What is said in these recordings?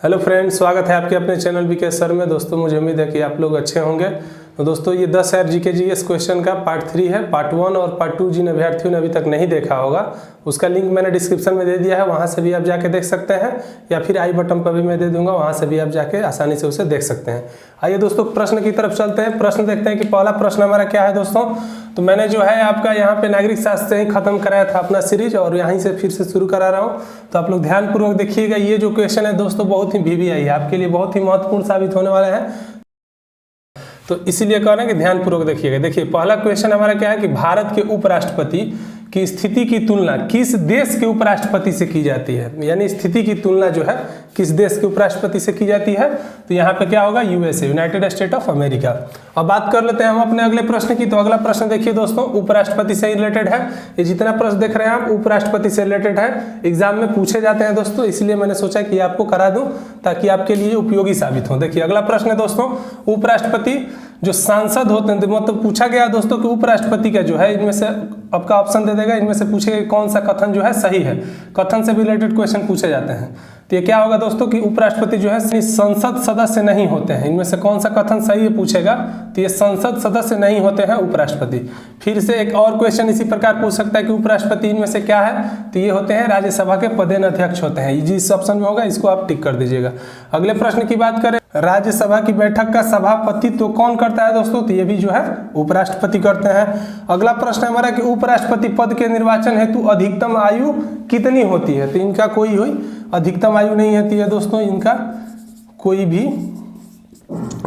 Hello friends, स्वागत है आपके अपने चैनल बीके सर में। दोस्तों मुझे उम्मीद है कि आप लोग अच्छे होंगे। तो दोस्तों ये 10,000 जीके जीएस क्वेश्चन का पार्ट 3 है। पार्ट 1 और पार्ट 2 जिन अभ्यर्थियों ने अभी तक नहीं देखा होगा उसका लिंक मैंने डिस्क्रिप्शन में दे दिया है, वहाँ से भी आप जाके देख सकते हैं, या फिर आई बटन पर भी मैं दे दूंगा, वहाँ से भी आप जाके आसानी से उसे देख सकते हैं। आइए दोस्तों प्रश्न की तरफ चलते हैं। प्रश्न देखते हैं कि पहला प्रश्न हमारा क्या है दोस्तों। तो मैंने जो है आपका यहाँ पे नागरिक शास्त्र से ही खत्म कराया था अपना सीरीज, और यहीं से फिर से शुरू करा रहा हूँ। तो आप लोग ध्यानपूर्वक देखिएगा। ये जो क्वेश्चन है दोस्तों बहुत ही VVI है, आपके लिए बहुत ही महत्वपूर्ण साबित होने वाला है, तो इसीलिए कह रहे हैं कि ध्यानपूर्वक देखिएगा। देखिए पहला क्वेश्चन हमारा क्या है कि भारत के उपराष्ट्रपति की स्थिति की तुलना किस देश के उपराष्ट्रपति से की जाती है। यानी स्थिति की तुलना जो है किस देश के उपराष्ट्रपति से की जाती है। तो यहाँ पे क्या होगा, USA, United state of America. अब बात कर लेते हैं हम अपने अगले प्रश्न की। तो अगला प्रश्न देखिए दोस्तों, उपराष्ट्रपति से रिलेटेड है। ये जितना प्रश्न देख रहे हैं आप उपराष्ट्रपति से रिलेटेड है, एग्जाम में पूछे जाते हैं दोस्तों, इसलिए मैंने सोचा कि आपको करा दूं ताकि आपके लिए उपयोगी साबित हो। देखिए अगला प्रश्न है दोस्तों, उपराष्ट्रपति जो सांसद होते हैं, मतलब पूछा गया दोस्तों कि उपराष्ट्रपति का जो है, इनमें से आपका ऑप्शन दे देगा, इनमें से पूछेगा कौन सा कथन जो है सही है। कथन से भी रिलेटेड क्वेश्चन पूछे जाते हैं। तो ये क्या होगा दोस्तों कि उपराष्ट्रपति जो है संसद सदस्य नहीं होते हैं। इनमें से कौन सा कथन सही है पूछेगा, तो ये संसद सदस्य नहीं होते हैं उपराष्ट्रपति। फिर से एक और क्वेश्चन इसी प्रकार पूछ सकता है कि उपराष्ट्रपति इनमें से क्या है, तो ये होते हैं राज्यसभा के पदेन अध्यक्ष होते हैं। जिस ऑप्शन में होगा इसको आप टिक कर दीजिएगा। अगले प्रश्न की बात करें, राज्यसभा की बैठक का सभापतित्व तो कौन करता है दोस्तों, तो ये भी जो है उपराष्ट्रपति करते हैं। अगला प्रश्न हमारा कि उपराष्ट्रपति पद के निर्वाचन हेतु अधिकतम आयु कितनी होती है। तो इनका कोई हुई अधिकतम आयु नहीं होती है दोस्तों, इनका कोई भी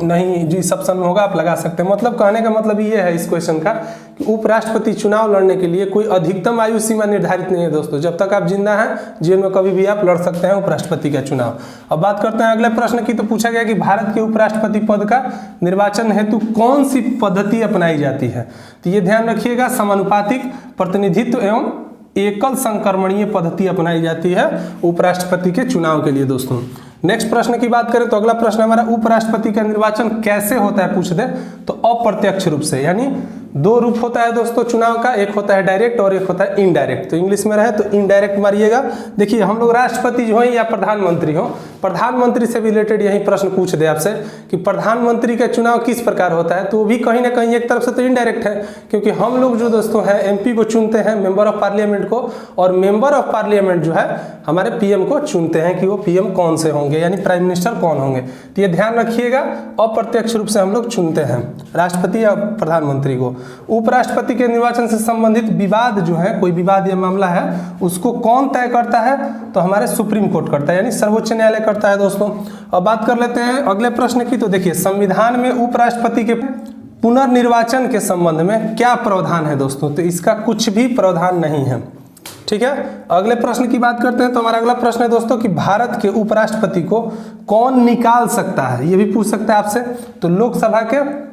नहीं। जिस ऑप्शन में होगा आप लगा सकते हैं। मतलब कहने का मतलब ये है इस क्वेश्चन का कि उपराष्ट्रपति चुनाव लड़ने के लिए कोई अधिकतम आयु सीमा निर्धारित नहीं है दोस्तों। जब तक आप जिंदा हैं जीवन में कभी भी आप लड़ सकते हैं उपराष्ट्रपति का चुनाव। अब बात करते हैं अगले प्रश्न की। तो पूछा गया कि भारत के उपराष्ट्रपति पद का निर्वाचन हेतु कौन सी पद्धति अपनाई जाती है। तो ये ध्यान रखिएगा, समानुपातिक, प्रतिनिधित्व एवं एकल संक्रमणीय पद्धति अपनाई जाती है उपराष्ट्रपति के चुनाव के लिए दोस्तों। नेक्स्ट प्रश्न की बात करें तो अगला प्रश्न हमारा, उपराष्ट्रपति का निर्वाचन कैसे होता है पूछ दे तो अप्रत्यक्ष रूप से। यानी दो रूप होता है दोस्तों चुनाव का, एक होता है डायरेक्ट और एक होता है इनडायरेक्ट। तो इंग्लिश में रहे तो इनडायरेक्ट मारिएगा। देखिए हम लोग राष्ट्रपति जो है या प्रधानमंत्री हो, प्रधानमंत्री से भी रिलेटेड यही प्रश्न पूछ दे आपसे कि प्रधानमंत्री का चुनाव किस प्रकार होता है, तो वो भी कहीं ना कहीं एक तरफ से तो इनडायरेक्ट है, क्योंकि हम लोग जो दोस्तों है MP को चुनते हैं, मेंबर ऑफ पार्लियामेंट को, और मेंबर ऑफ पार्लियामेंट जो है हमारे PM को चुनते हैं कि वो PM कौन से होंगे, यानी प्राइम मिनिस्टर कौन होंगे। तो ये ध्यान रखिएगा, अप्रत्यक्ष रूप से हम लोग चुनते हैं राष्ट्रपति या प्रधानमंत्री को। उपराष्ट्रपति के निर्वाचन से संबंधित विवाद जो है, कोई विवाद या मामला है, उसको कौन तय करता है, तो हमारे सुप्रीम कोर्ट करता है, यानी सर्वोच्च न्यायालय करता है दोस्तों। अब बात कर लेते हैं अगले प्रश्न की। तो देखिए संविधान में उपराष्ट्रपति के पुनर्निर्वाचन के संबंध में क्या प्रावधान है दोस्तों, तो इसका कुछ भी प्रावधान नहीं है। ठीक है, अगले प्रश्न की बात करते हैं। तो हमारा अगला प्रश्न है दोस्तों कि भारत के उपराष्ट्रपति को कौन निकाल सकता है, ये भी पूछ सकता है आपसे। तो लोकसभा के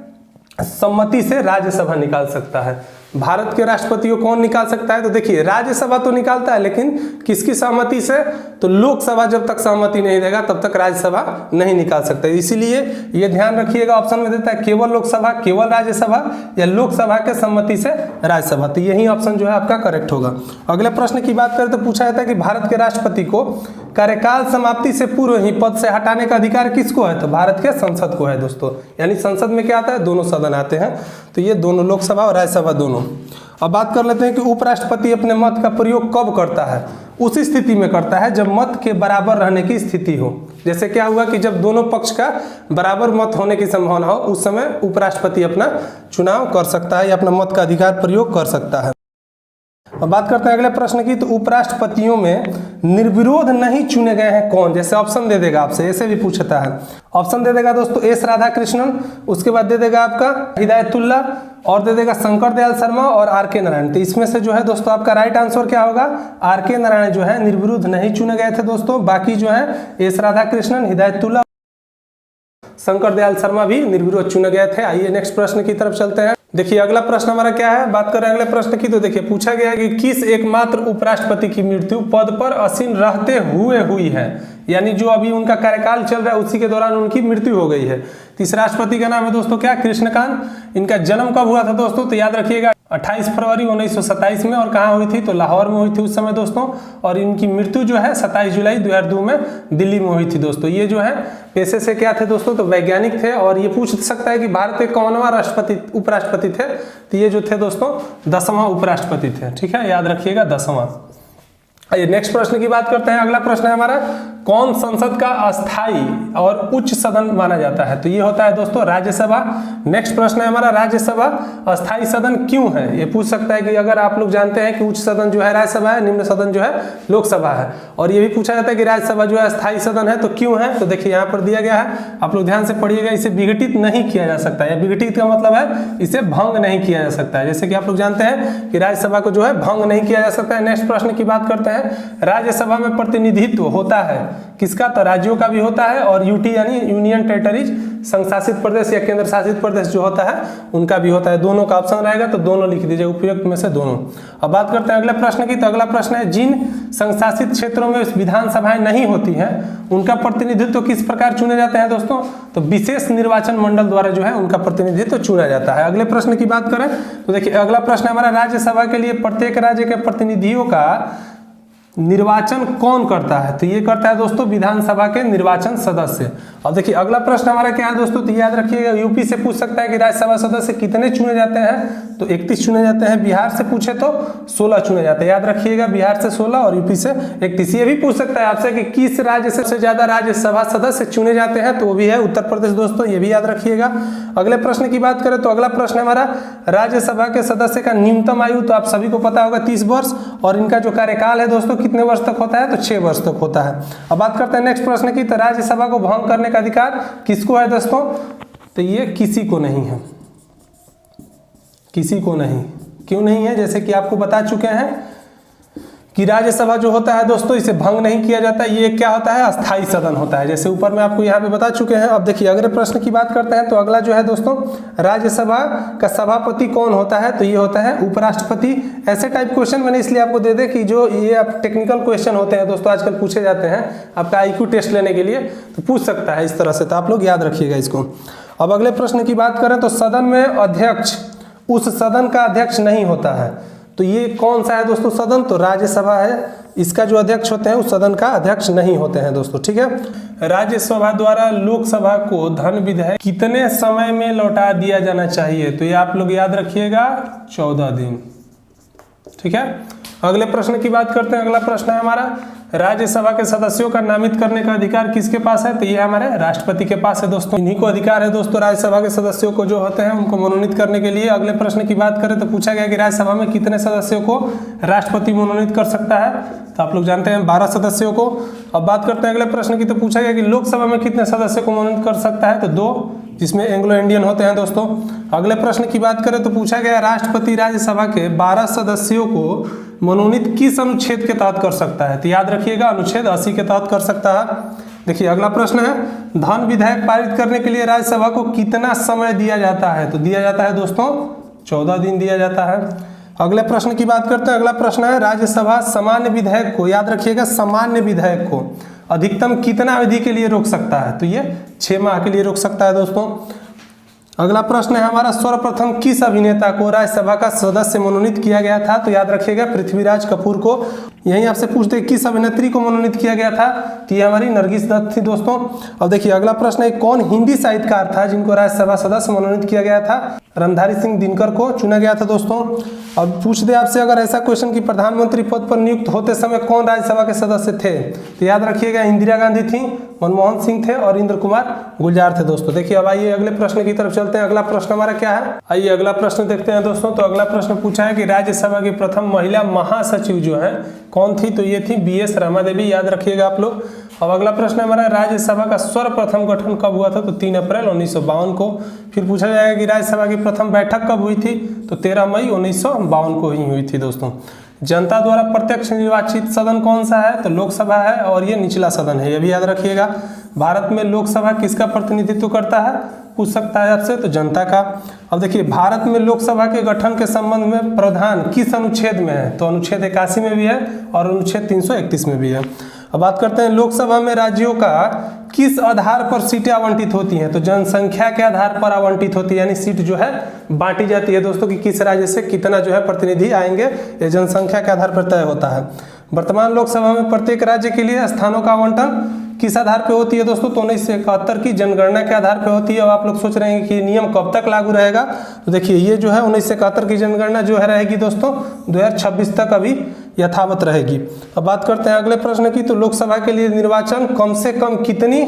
सम्मति से राज्यसभा निकाल सकता है। भारत के राष्ट्रपति को कौन निकाल सकता है, तो देखिए राज्यसभा तो निकालता है, लेकिन किसकी सहमति से, तो लोकसभा जब तक सहमति नहीं देगा तब तक राज्यसभा नहीं निकाल सकता। इसीलिए ये ध्यान रखिएगा, ऑप्शन में देता है केवल लोकसभा, केवल राज्यसभा, या लोकसभा के सम्मति से राज्यसभा। तो यही ऑप्शन जो है आपका करेक्ट होगा। अगले प्रश्न की बात करें तो पूछा जाता है कि भारत के राष्ट्रपति को कार्यकाल समाप्ति से पूर्व ही पद से हटाने का अधिकार किसको है, तो भारत के संसद को है दोस्तों। यानी संसद में क्या आता है, दोनों सदन आते हैं, तो ये दोनों लोकसभा और राज्यसभा दोनों। अब बात कर लेते हैं कि उपराष्ट्रपति अपने मत का प्रयोग कब करता है। उसी स्थिति में करता है जब मत के बराबर रहने की स्थिति हो। जैसे क्या हुआ कि जब दोनों पक्ष का बराबर मत होने की संभावना हो, उस समय उपराष्ट्रपति अपना चुनाव कर सकता है या अपना मत का अधिकार प्रयोग कर सकता है। अब बात करते हैं अगले प्रश्न की। तो उपराष्ट्रपतियों में निर्विरोध नहीं चुने गए हैं कौन, जैसे ऑप्शन दे देगा आपसे, ऐसे भी पूछता है। ऑप्शन दे देगा दोस्तों S राधाकृष्णन, उसके बाद दे देगा आपका हिदायतुल्ला, और दे देगा शंकर दयाल शर्मा और RK नारायण। तो इसमें से जो है दोस्तों आपका राइट आंसर क्या होगा, RK नारायण जो है निर्विरोध नहीं चुने गए थे दोस्तों। बाकी जो है S राधाकृष्णन, हिदायतुल्ला, शंकर दयाल शर्मा भी निर्विरोध चुने गए थे। आइए नेक्स्ट प्रश्न की तरफ चलते हैं। देखिए अगला प्रश्न हमारा क्या है, बात करें अगले प्रश्न की। तो देखिए पूछा गया है कि किस एकमात्र उपराष्ट्रपति की मृत्यु पद पर आसीन रहते हुए हुई है, यानी जो अभी उनका कार्यकाल चल रहा है उसी के दौरान उनकी मृत्यु हो गई है। इस राष्ट्रपति का नाम है दोस्तों क्या, कृष्णकांत। इनका जन्म कब हुआ था दोस्तों, तो याद रखिएगा 28 फरवरी 1927 में। और कहाँ हुई थी? तो लाहौर में हुई थी उस समय दोस्तों। और इनकी मृत्यु जो है 27 जुलाई 2002 में दिल्ली में हुई थी दोस्तों। ये जो है पेशे से क्या थे दोस्तों? तो वैज्ञानिक थे। और ये पूछ सकता है कि भारत के कौनवां राष्ट्रपति उपराष्ट्रपति थे? तो ये जो थे दोस्तों 10वां उपराष्ट्रपति थे। ठीक है, याद रखिएगा 10वां। आइए नेक्स्ट प्रश्न की बात करते हैं। अगला प्रश्न है हमारा, कौन संसद का अस्थाई और उच्च सदन माना जाता है? तो ये होता है दोस्तों राज्यसभा। नेक्स्ट प्रश्न है हमारा, राज्यसभा अस्थाई सदन क्यों है? ये पूछ सकता है कि अगर आप लोग जानते हैं कि उच्च सदन जो है राज्यसभा है, निम्न सदन जो है लोकसभा है। और ये भी पूछा जाता है कि राज्यसभा जो है अस्थाई सदन है, तो क्यों है? तो देखिए यहाँ पर दिया गया है, आप लोग ध्यान से पढ़िएगा। इसे विघटित नहीं किया जा सकता है। विघटित का मतलब है इसे भंग नहीं किया जा सकता है। जैसे कि आप लोग जानते हैं कि राज्यसभा को जो है भंग नहीं किया जा सकता है। नेक्स्ट प्रश्न की बात करते हैं, राज्यसभा में प्रतिनिधित्व होता है किसका? तो राज्यों का भी होता है। और यूटी यानी यूनियन टेरिटरीज, संघ शासित प्रदेश या केंद्र शासित प्रदेश जो होता है उनका भी होता है। दोनों का ऑप्शन रहेगा तो दोनों लिख दीजिए, उपयुक्त में से दोनों। अब बात करते हैं अगले प्रश्न की। तो अगला प्रश्न है, जिन संघ शासित क्षेत्रों में विधानसभाएं नहीं होती हैं उनका प्रतिनिधित्व किस प्रकार चुने जाते हैं दोस्तों? तो विशेष निर्वाचन मंडल द्वारा जो है उनका प्रतिनिधित्व चुना जाता है। अगले प्रश्न की बात करें तो देखिए अगला प्रश्न हमारा, राज्यसभा के लिए प्रत्येक राज्य के प्रतिनिधियों का निर्वाचन कौन करता है? तो ये करता है दोस्तों विधानसभा के निर्वाचन सदस्य। अब देखिए अगला प्रश्न हमारा क्या है दोस्तों? तो याद रखिएगा, यूपी से पूछ सकता है कि राज्यसभा सदस्य कितने चुने जाते हैं? तो 31 चुने जाते हैं। बिहार से पूछे तो 16 चुने जाते हैं। याद रखिएगा, बिहार से 16 और यूपी से 31। ये भी पूछ सकता है आपसे कि किस राज्य से ज्यादा राज्यसभा सदस्य चुने जाते हैं? तो वो भी है उत्तर प्रदेश दोस्तों, ये भी याद रखिएगा। अगले प्रश्न की बात करें तो अगला प्रश्न हमारा, राज्यसभा के सदस्य का न्यूनतम आयु तो आप सभी को पता होगा 30 वर्ष। और इनका जो कार्यकाल है दोस्तों कितने वर्ष तक होता है? तो 6 वर्ष तक होता है। अब बात करते हैं नेक्स्ट प्रश्न की। तो राज्यसभा को भंग करने का अधिकार किसको है दोस्तों? तो ये किसी को नहीं है, किसी को नहीं। क्यों नहीं है? जैसे कि आपको बता चुके हैं कि राज्यसभा जो होता है दोस्तों इसे भंग नहीं किया जाता। ये क्या होता है? अस्थाई सदन होता है, जैसे ऊपर में आपको यहाँ पे बता चुके हैं। अब देखिए अगले प्रश्न की बात करते हैं। तो अगला जो है दोस्तों, राज्यसभा का सभापति कौन होता है? तो ये होता है उपराष्ट्रपति। ऐसे टाइप क्वेश्चन मैंने इसलिए आपको दे कि जो ये आप टेक्निकल क्वेश्चन होते हैं दोस्तों आजकल पूछे जाते हैं आपका IQ टेस्ट लेने के लिए, तो पूछ सकता है इस तरह से। तो आप लोग याद रखिएगा इसको। अब अगले प्रश्न की बात करें तो सदन में अध्यक्ष उस सदन का अध्यक्ष नहीं होता है। तो ये कौन सा है दोस्तों सदन? तो राज्यसभा है। इसका जो अध्यक्ष होते हैं उस सदन का अध्यक्ष नहीं होते हैं दोस्तों। ठीक है, राज्यसभा द्वारा लोकसभा को धन विधेयक कितने समय में लौटा दिया जाना चाहिए? तो ये आप लोग याद रखिएगा 14 दिन। ठीक है, अगले प्रश्न की बात करते हैं। अगला प्रश्न है हमारा, राज्यसभा के सदस्यों का नामित करने का अधिकार किसके पास है? तो ये हमारे राष्ट्रपति के पास है दोस्तों। इन्हीं को अधिकार है दोस्तों राज्यसभा के सदस्यों को जो होते हैं उनको मनोनीत करने के लिए। अगले प्रश्न की बात करें तो पूछा गया कि राज्यसभा में कितने सदस्यों को राष्ट्रपति मनोनीत कर सकता है? तो आप लोग जानते हैं 12 सदस्यों को। अब बात करते हैं अगले प्रश्न की। तो पूछा गया कि लोकसभा में कितने सदस्यों को मनोनीत कर सकता है? तो 2, जिसमें एंग्लो इंडियन होते हैं दोस्तों। अगले प्रश्न की बात करें तो पूछा गया राष्ट्रपति राज्यसभा के 12 सदस्यों को मनोनीत किस अनुच्छेद के तहत कर सकता है? तो याद रखिएगा अनुच्छेद 80 के तहत कर सकता है। देखिए अगला प्रश्न है, धन विधेयक पारित करने के लिए राज्यसभा को कितना समय दिया जाता है? तो दिया जाता है दोस्तों 14 दिन दिया जाता है। अगले प्रश्न की बात करते हैं। अगला प्रश्न है, राज्यसभा सामान्य विधेयक को, याद रखिएगा सामान्य विधेयक को अधिकतम कितना अवधि के लिए रोक सकता है? तो ये 6 माह के लिए रोक सकता है दोस्तों। अगला प्रश्न है हमारा, सर्वप्रथम किस अभिनेता को राज्यसभा का सदस्य मनोनीत किया गया था? तो याद रखिएगा पृथ्वीराज कपूर को। यहीं आपसे पूछते हैं किस अभिनेत्री को मनोनीत किया गया था? तो ये हमारी नरगिस दत्त थी दोस्तों। अब देखिए अगला प्रश्न है, कौन हिंदी साहित्यकार था जिनको राज्यसभा सदस्य मनोनीत किया गया था? रणधारी सिंह दिनकर को चुना गया था दोस्तों। अब पूछ दे आपसे अगर ऐसा क्वेश्चन कि प्रधानमंत्री पद पर नियुक्त होते समय कौन राज्यसभा के सदस्य थे? तो याद रखिएगा इंदिरा गांधी थी, मनमोहन सिंह थे और इंद्र कुमार गुलजार थे दोस्तों। देखिए अब आइए अगले प्रश्न की तरफ चलते हैं। अगला प्रश्न हमारा क्या है? आइए अगला प्रश्न देखते हैं दोस्तों। तो अगला प्रश्न पूछा है कि राज्यसभा की प्रथम महिला महासचिव जो है कौन थी? तो ये थी BS रमा देवी, याद रखिएगा आप लोग। अब अगला प्रश्न हमारा, राज्यसभा का सर्वप्रथम गठन कब हुआ था? तो 3 अप्रैल 1952 को। फिर पूछा जाएगा कि राज्यसभा की प्रथम बैठक कब हुई थी? तो 13 मई 1952 को ही हुई थी दोस्तों। जनता द्वारा प्रत्यक्ष निर्वाचित सदन कौन सा है? तो लोकसभा है और ये निचला सदन है, ये भी याद रखिएगा। भारत में लोकसभा किसका प्रतिनिधित्व करता है? पूछ सकता है आपसे, तो जनता का। अब देखिए भारत में लोकसभा के गठन के संबंध में प्रावधान किस अनुच्छेद में है? तो अनुच्छेद 81 में भी है और अनुच्छेद 331 में भी है। अब बात करते हैं लोकसभा में राज्यों का किस आधार पर सीटें आवंटित होती हैं? तो जनसंख्या के आधार पर आवंटित होती है, यानी सीट जो है बांटी जाती है दोस्तों कि किस राज्य से कितना जो है प्रतिनिधि आएंगे, ये जनसंख्या के आधार पर तय होता है। वर्तमान लोकसभा में प्रत्येक राज्य के लिए स्थानों का आवंटन किस आधार पे होती है दोस्तों? तो 1971 की जनगणना के आधार पे होती है। अब आप लोग सोच रहे हैं कि नियम कब तक लागू रहेगा, तो देखिए ये जो है 1971 की जनगणना जो है रहेगी दोस्तों 2026 तक अभी यथावत रहेगी। अब बात करते हैं अगले प्रश्न की, तो लोकसभा के लिए निर्वाचन कम से कम कितनी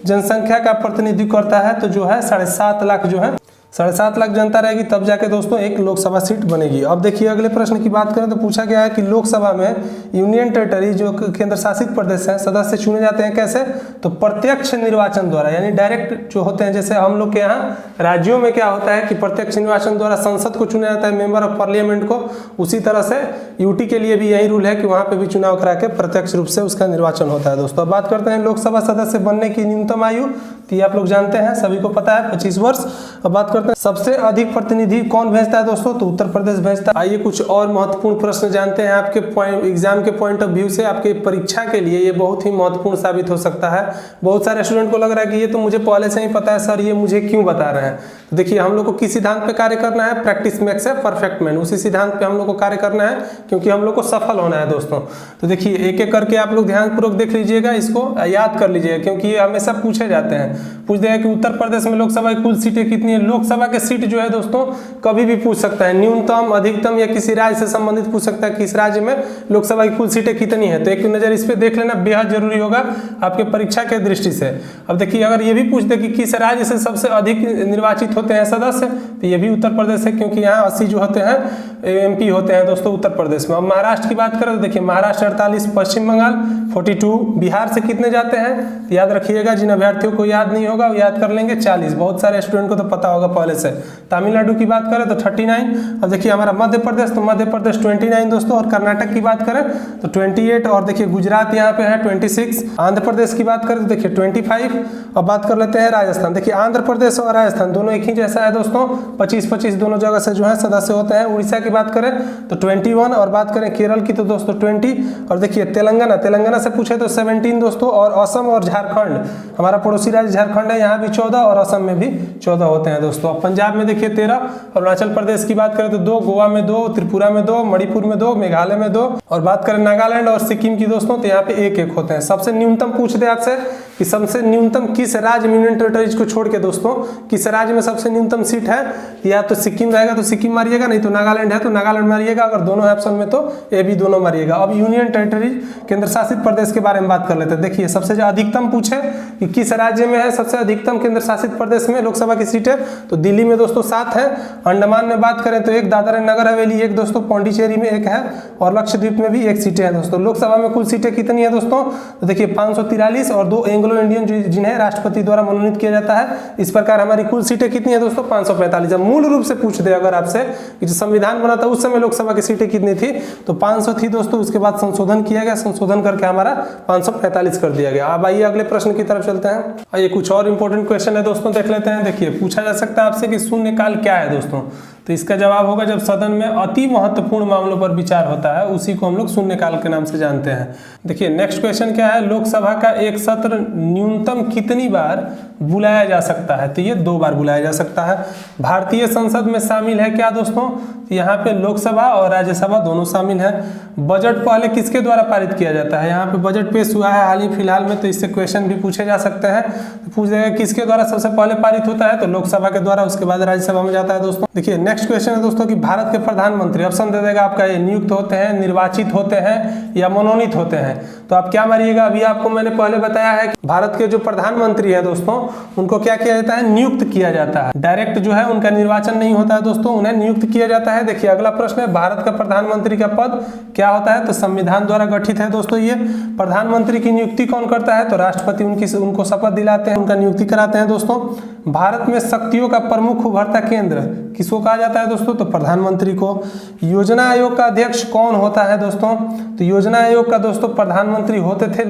जनसंख्या का प्रतिनिधित्व करता है? तो जो है 7.5 लाख जो है 7.5 लाख जनता रहेगी, तब जाके दोस्तों एक लोकसभा सीट बनेगी। अब देखिए अगले प्रश्न की बात करें तो पूछा गया है कि लोकसभा में यूनियन टेरिटरी जो केंद्र शासित प्रदेश हैं सदस्य चुने जाते हैं कैसे? तो प्रत्यक्ष निर्वाचन द्वारा, यानी डायरेक्ट जो होते हैं, जैसे हम लोग के यहाँ राज्यों में क्या होता है कि प्रत्यक्ष निर्वाचन द्वारा संसद को चुना जाता है, मेंबर ऑफ पार्लियामेंट को, उसी तरह से यूटी के लिए भी यही रूल है कि वहाँ पे भी चुनाव करा के प्रत्यक्ष रूप से उसका निर्वाचन होता है दोस्तों। अब बात करते हैं लोकसभा सदस्य बनने की न्यूनतम आयु, तो ये आप लोग जानते हैं, सभी को पता है 25 वर्ष। अब बात करते हैं सबसे अधिक प्रतिनिधि कौन भेजता है दोस्तों? तो उत्तर प्रदेश भेजता है। आइए कुछ और महत्वपूर्ण प्रश्न जानते हैं, आपके एग्जाम के पॉइंट ऑफ व्यू से, आपके परीक्षा के लिए ये बहुत ही महत्वपूर्ण साबित हो सकता है। बहुत सारे स्टूडेंट को लग रहा है कि ये तो मुझे पहले से ही पता है सर, ये मुझे क्यों बता रहे हैं? तो देखिए हम लोग को किस सिद्धांत पे कार्य करना है? Practice makes a perfect man, उसी सिद्धांत पे हम लोग को कार्य करना है, क्योंकि हम लोग को सफल होना है दोस्तों। तो देखिए एक एक करके आप लोग ध्यानपूर्वक देख लीजिएगा, इसको याद कर लीजिएगा, क्योंकि ये हमेशा पूछे जाते हैं। पूछ देगा कि उत्तर प्रदेश में लोकसभा की कुल सीटें कितनी है? लोकसभा के सीट जो है दोस्तों कभी भी पूछ सकता है, न्यूनतम, अधिकतम, या किसी राज्य से संबंधित पूछ सकता है कि इस राज्य में लोकसभा की कुल सीटें कितनी है। तो एक नजर इस पे देख लेना बेहद जरूरी होगा आपके परीक्षा के दृष्टि से। अब देखिए अगर ये भी पूछ दे कि किस राज्य से सबसे अधिक निर्वाचित होते हैं सदस्य, तो ये भी उत्तर प्रदेश है, क्योंकि यहाँ 80 जो होते हैं एमपी होते हैं दोस्तों उत्तर प्रदेश में। अब महाराष्ट्र की बात करें तो देखिए महाराष्ट्र 48, पश्चिम बंगाल 42, बिहार से कितने जाते हैं? तो याद रखिएगा, जिन अभ्यर्थियों को याद नहीं होगा वो याद कर लेंगे 40, बहुत सारे स्टूडेंट को तो पता होगा पहले से। तमिलनाडु की बात करें तो 39। अब देखिए हमारा मध्य प्रदेश, तो मध्य प्रदेश 29 दोस्तों, और कर्नाटक की बात करें तो 28, और देखिए गुजरात यहाँ पे है 26। आंध्र प्रदेश की बात करें तो देखिए 25। अब बात कर लेते हैं राजस्थान। देखिए आंध्र प्रदेश और राजस्थान दोनों एक ही जैसा है दोस्तों, 25-25 दोनों जगह से जो है सदस्य होते हैं। उड़ीसा की बात करें तो 21, और बात करें केरल की तो दोस्तों 20, और देखिए तेलंगाना से पूछे तो 17 दोस्तों, और असम और झारखंड, हमारा पड़ोसी राज्य झारखंड है, यहाँ भी 14, और असम में भी 14 होते हैं दोस्तों। अब पंजाब में देखिए 13, अरुणाचल प्रदेश की बात करें तो 2, गोवा में 2, त्रिपुरा में 2, मणिपुर में 2, मेघालय में 2, और बात करें नागालैंड और सिक्किम की दोस्तों तो यहाँ पे 1-1 होते हैं। सबसे न्यूनतम पूछ दे आपसे कि सबसे न्यूनतम किस राज्य में, यूनियन टेरिटरीज को छोड़ के दोस्तों, किस राज्य में सबसे न्यूनतम सीट है? या तो सिक्किम रहेगा तो सिक्किम मारिएगा, नहीं तो नागालैंड है तो नागालैंड मारिएगा, अगर दोनों ऑप्शन में तो ये भी दोनों मारिएगा। अब यूनियन टेरिटरीज केंद्र शासित प्रदेश के बारे में बात कर लेते हैं। देखिए सबसे अधिकतम पूछे कि किस राज्य में है सबसे अधिकतम केंद्र शासित प्रदेश में लोकसभा की सीटें, तो दिल्ली में दोस्तों 7 है। अंडमान में बात करें तो 1, दादरा नगर हवेली 1 दोस्तों, पौंडीचेरी में 1 है, और लक्षद्वीप में भी 1 सीटें हैं दोस्तों। लोकसभा में कुल सीटें कितनी है दोस्तों? तो देखिए 543, और 2 एंग्लो इंडियन जिन्हें राष्ट्रपति द्वारा मनोनीत किया जाता है। इस प्रकार हमारी कुल सीटें कितनी है दोस्तों? 545। मूल रूप से पूछ दे अगर आपसे कि जो संविधान बना था उस समय लोकसभा की सीटें कितनी थी, तो 500 थी दोस्तों, उसके बाद संशोधन किया गया, संशोधन करके हमारा 545 कर दिया गया। अब आइए अगले प्रश्न की तरफ चलते हैं। आइए कुछ और इंपॉर्टेंट क्वेश्चन है दोस्तों, देख लेते हैं। देखिए पूछा जा सकता है आपसे कि शून्यकाल क्या है दोस्तों, तो इसका जवाब होगा जब सदन में अति महत्वपूर्ण मामलों पर विचार होता है, उसी को हम लोग शून्यकाल के नाम से जानते हैं। देखिए नेक्स्ट क्वेश्चन क्या है, लोकसभा का एक सत्र न्यूनतम कितनी बार बुलाया जा सकता है? तो ये 2 बार बुलाया जा सकता है। भारतीय संसद में शामिल है क्या दोस्तों? तो यहाँ पे लोकसभा और राज्यसभा दोनों शामिल है। बजट पहले किसके द्वारा पारित किया जाता है? यहाँ पे बजट पेश हुआ है हाल ही फिलहाल में, तो इससे क्वेश्चन भी पूछे जा सकते हैं। तो पूछ देगा किसके द्वारा सबसे पहले पारित होता है, तो लोकसभा के द्वारा, उसके बाद राज्यसभा में जाता है दोस्तों। देखिए नेक्स्ट क्वेश्चन है दोस्तों कि भारत के प्रधानमंत्री, ऑप्शन दे देगा आपका, ये नियुक्त होते हैं, निर्वाचित होते हैं, या मनोनीत होते हैं। तो आप क्या मारिएगा? अभी आपको मैंने पहले बताया है कि भारत के जो प्रधानमंत्री हैं दोस्तों उनको क्या किया जाता है? नियुक्त किया जाता है। डायरेक्ट जो है उनका निर्वाचन नहीं होता है दोस्तों, उन्हें नियुक्त किया जाता है। देखिए अगला प्रश्न है, भारत का प्रधानमंत्री का पद क्या होता है? तो संविधान द्वारा गठित है दोस्तों ये। प्रधानमंत्री की नियुक्ति कौन करता है? तो राष्ट्रपति उनको शपथ दिलाते हैं, उनका नियुक्ति कराते हैं दोस्तों। भारत में शक्तियों का प्रमुख उभरता केंद्र किसको कहा जाता है दोस्तों? तो प्रधानमंत्री को। योजना आयोग का अध्यक्ष कौन होता है दोस्तों? तो योजना आयोग का दोस्तों प्रधानमंत्री होते थे,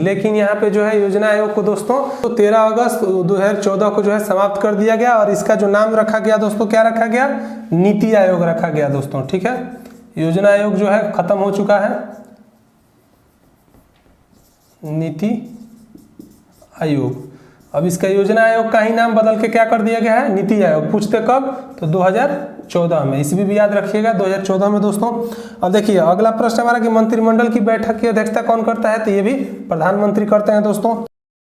लेकिन यहाँ पे जो है योजना आयोग को दोस्तों तो 13 अगस्त 2014 को जो है समाप्त कर दिया गया, और इसका जो नाम रखा गया दोस्तों, क्या रखा गया? नीति आयोग रखा गया दोस्तों। ठीक है, योजना आयोग जो है खत्म हो चुका है, नीति आयोग। अब इसका योजना आयोग का ही नाम बदल के क्या कर दिया गया है, नीति आयोग। पूछते कब, तो 2014 में, इसे भी याद रखिएगा 2014 में दोस्तों। अब देखिए अगला प्रश्न हमारा कि मंत्रिमंडल की बैठक की अध्यक्षता कौन करता है, तो ये भी प्रधानमंत्री करते हैं दोस्तों।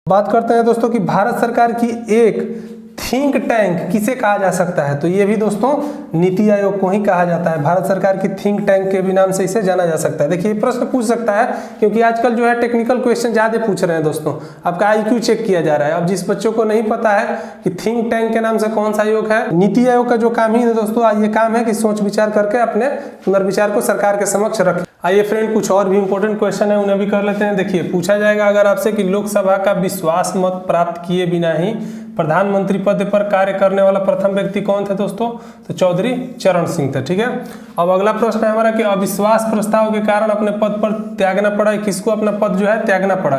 बात करते हैं दोस्तों कि भारत सरकार की एक थिंक टैंक किसे कहा जा सकता है, तो ये भी दोस्तों नीति आयोग को ही कहा जाता है। भारत सरकार की थिंक टैंक के भी नाम से इसे जाना जा सकता है। देखिए प्रश्न पूछ सकता है क्योंकि आजकल जो है टेक्निकल क्वेश्चन ज्यादा पूछ रहे हैं दोस्तों, आपका IQ चेक किया जा रहा है। अब जिस बच्चों को नहीं पता है कि थिंक टैंक के नाम से कौन सा आयोग है, नीति आयोग का जो काम ही है दोस्तों, ये काम है कि सोच विचार करके अपने पुनर्विचार को सरकार के समक्ष रखें। आइए फ्रेंड, कुछ और भी इंपॉर्टेंट क्वेश्चन है उन्हें भी कर लेते हैं। देखिए पूछा जाएगा अगर आपसे कि लोकसभा का विश्वास मत प्राप्त किए बिना ही प्रधानमंत्री पद पर कार्य करने वाला प्रथम व्यक्ति कौन थे दोस्तों, तो चौधरी चरण सिंह थे। ठीक है, अब अगला प्रश्न है हमारा कि अविश्वास प्रस्ताव के कारण अपने पद पर त्यागना पड़ा, किसको अपना पद जो है त्यागना पड़ा,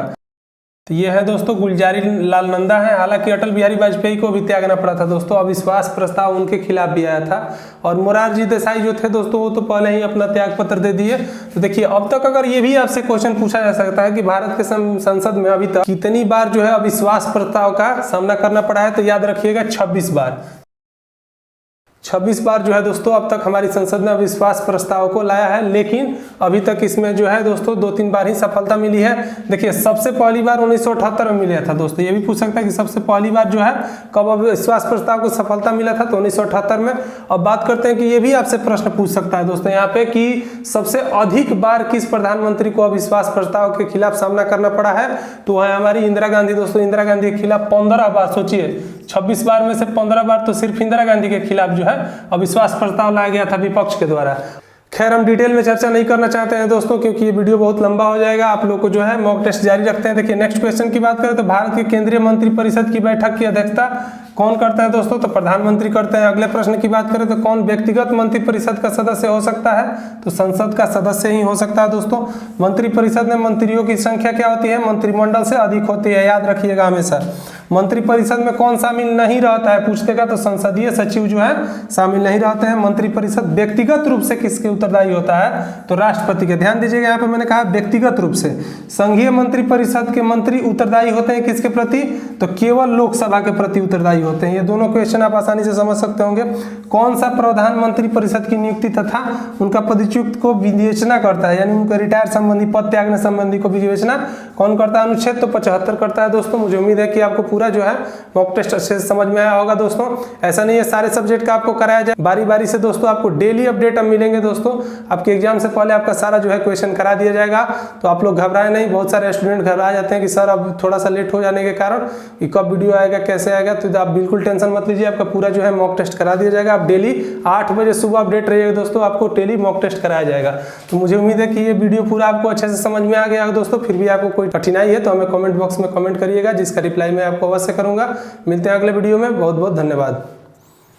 तो ये है दोस्तों गुलजारी लाल नंदा है। हालांकि अटल बिहारी वाजपेयी को भी त्यागना पड़ा था दोस्तों, अविश्वास प्रस्ताव उनके खिलाफ भी आया था। और मोरारजी देसाई जो थे दोस्तों वो तो पहले ही अपना त्याग पत्र दे दिए। तो देखिए अब तक अगर ये भी आपसे क्वेश्चन पूछा जा सकता है कि भारत के संसद में अभी तक कितनी बार जो है अविश्वास प्रस्ताव का सामना करना पड़ा है, तो याद रखिएगा 26 बार। 26 बार जो है दोस्तों अब तक हमारी संसद ने अविश्वास प्रस्ताव को लाया है, लेकिन अभी तक इसमें जो है दोस्तों 2-3 बार ही सफलता मिली है। देखिए सबसे पहली बार 1978 में मिला था दोस्तों, ये भी पूछ सकता है कि सबसे पहली बार जो है कब अविश्वास प्रस्ताव को सफलता मिला था, तो 1978 में। अब बात करते हैं कि ये भी आपसे प्रश्न पूछ सकता है दोस्तों यहाँ पे कि सबसे अधिक बार किस प्रधानमंत्री को अविश्वास प्रस्ताव के खिलाफ सामना करना पड़ा है, तो है हमारी इंदिरा गांधी दोस्तों। इंदिरा गांधी के खिलाफ 15 बार, सोचिए 26 बार में से 15 बार तो सिर्फ इंदिरा गांधी के खिलाफ जो है अविश्वास प्रस्ताव लाया गया था विपक्ष के द्वारा। खैर हम डिटेल में चर्चा नहीं करना चाहते हैं दोस्तों क्योंकि ये वीडियो बहुत लंबा हो जाएगा, आप लोग को जो है मॉक टेस्ट जारी रखते हैं। देखिए नेक्स्ट क्वेश्चन की बात करें तो भारत के केंद्रीय मंत्रिपरिषद की बैठक की अध्यक्षता कौन करता है दोस्तों, तो प्रधानमंत्री करते हैं। अगले प्रश्न की बात करें तो कौन व्यक्तिगत मंत्रिपरिषद का सदस्य हो सकता है, तो संसद का सदस्य ही हो सकता है दोस्तों। मंत्रिपरिषद में मंत्रियों की संख्या क्या होती है, मंत्रिमंडल से अधिक होती है, याद रखिएगा हमेशा। मंत्रिपरिषद में कौन शामिल नहीं रहता है पूछतेगा, तो संसदीय सचिव जो है शामिल नहीं रहते हैं। मंत्रिपरिषद व्यक्तिगत रूप से किसके उत्तरदायी होता है, तो राष्ट्रपति के। ध्यान दीजिएगा यहाँ पे मैंने कहा व्यक्तिगत रूप से। संघीय मंत्रिपरिषद के मंत्री उत्तरदायी होते हैं किसके प्रति, तो केवल लोकसभा के प्रति उत्तरदायी होते हैं। ये दोनों क्वेश्चन आप आसानी से समझ सकते होंगे। कौन सा प्रधानमंत्री परिषद की नियुक्ति तथा उनका पदच्युत को विवेचना करता है, यानी उनका रिटायर संबंधी, पद त्यागने संबंधी को विवेचना कौन करता है, अनुच्छेद तो 75 करता है दोस्तों। मुझे उम्मीद है कि आपको पूरा जो है मॉक टेस्ट अच्छे से समझ में आया होगा दोस्तों। ऐसा नहीं है सारे सब्जेक्ट का आपको कराया जाए, बारी बारी से दोस्तों आपको डेली अपडेट अब मिलेंगे दोस्तों। आपके एग्जाम से पहले आपका सारा जो है क्वेश्चन करा दिया जाएगा, तो आप लोग घबराए नहीं। बहुत सारे स्टूडेंट घबरा जाते हैं कि सर अब थोड़ा सा लेट हो जाने के कारण कि कब वीडियो आएगा, कैसे आएगा, तो आप बिल्कुल टेंशन मत लीजिए, आपका पूरा जो है मॉक टेस्ट करा दिया जाएगा। आप डेली 8 बजे सुबह अपडेट रहिएगा दोस्तों, आपको डेली मॉक टेस्ट कराया जाएगा। तो मुझे उम्मीद है कि ये वीडियो पूरा आपको अच्छे से समझ में आ गया दोस्तों। फिर भी आपको कोई कठिनाई है तो हमें कमेंट बॉक्स में कमेंट करिएगा, जिसका रिप्लाई मैं आपको अवश्य करूंगा। मिलते हैं अगले वीडियो में, बहुत बहुत धन्यवाद।